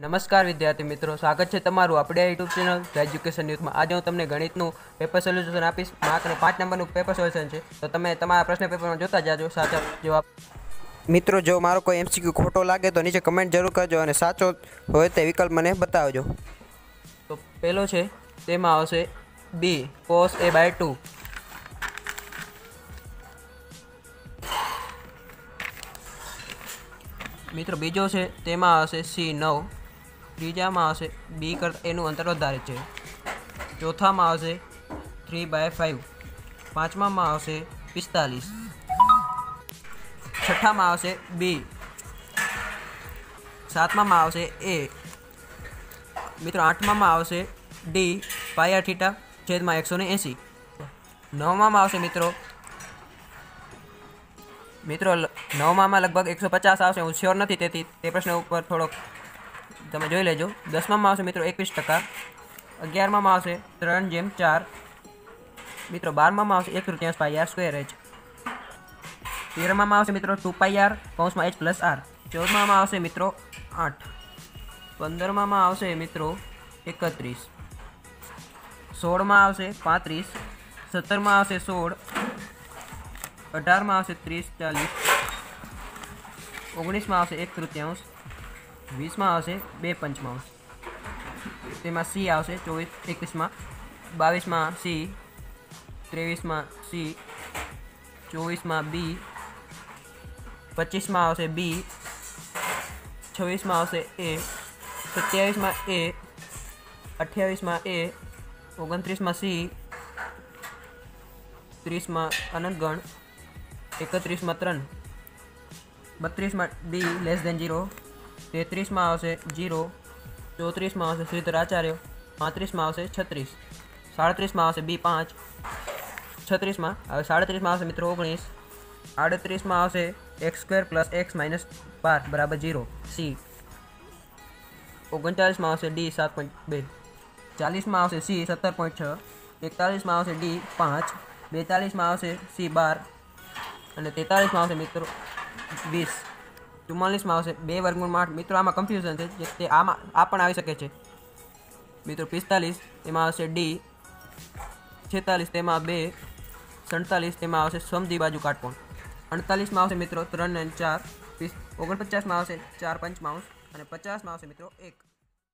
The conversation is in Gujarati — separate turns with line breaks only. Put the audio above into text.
નમસ્કાર વિદ્યાર્થી મિત્રો, સ્વાગત છે તમારું આપણે યુટ્યુબ ચેનલ ધ એજ્યુકેશન ન્યૂઝમાં। આજે હું તમને ગણિતનું પેપર સોલ્યુશન આપીશ। માત્ર 5 નંબરનું પેપર સોલ્યુશન છે, તો તમે તમારા પ્રશ્ન પેપરમાં જોતા જાજો સાચા જવાબ। મિત્રો, જો મારો કોઈ એમસીક્યુ ખોટો લાગે તો નીચે કમેન્ટ જરૂર કરજો અને સાચો હોય તે વિકલ્પ મને બતાવજો। તો પહેલો છે તેમાં આવશે b cos a/2। મિત્રો, બીજો છે તેમાં આવશે c 9। ત્રીજામાં આવશે b કરતાં એનું અંતર વધારે છે। ચોથામાં આવશે 3/5। પાંચમામાં આવશે 45। છઠ્ઠામાં આવશે b। સાતમામાં આવશે a। મિત્રો, આઠમામાં આવશે d πr/θ/180। નવમામાં આવશે મિત્રો નવમામાં લગભગ 150 આવશે, હું શ્યોર નથી, તેથી તે પ્રશ્ન ઉપર થોડોક તમે જોઈ લેજો। 10મામાં આવશે મિત્રો 21%। 11મામાં આવશે 3/4। મિત્રો, 12મામાં આવશે 1/3 πr²h। 13મામાં આવશે મિત્રો 2πr (h+r). 14મામાં આવશે મિત્રો 8। 15મામાં આવશે મિત્રો 31। 16માં આવશે 35। 17માં આવશે 16। 18માં આવશે 30/40। 19માં આવશે 1/3। 20માં આવશે 2/5। તેમાં c આવશે 21માં। 22માં c। 23માં c। 24માં b। 25માં આવશે b। 26માં આવશે a। 27માં a। 28માં a। 29માં c। 30માં અનંતગણ। 31માં 3। 32માં d <0। 33માં આવશે 0। 34માં આવશે શ્રીધર આચાર્ય। 35માં આવશે 36। 37માં આવશે b5। 36માં હવે 37માં આવશે મિત્રો 19। 38માં આવશે x² + x - 12 = 0 c। 39માં આવશે d 7.2। 40માં આવશે c 17.6। 41માં આવશે d 5। 42માં આવશે c 12 અને 43માં આવશે મિત્રો 20। 44માં આવશે 2√8। મિત્રો, આમાં કન્ફ્યુઝન છે, તે આમાં આ પણ આવી શકે છે મિત્રો। 45 તેમાં આવશે d। 46 તેમાં 2। 47 તેમાં આવશે સમદ્વિબાજુ કાટકોણ। 48માં આવશે મિત્રો 3 અને 4। 49માં આવશે 4/5 અને 50માં આવશે મિત્રો 1।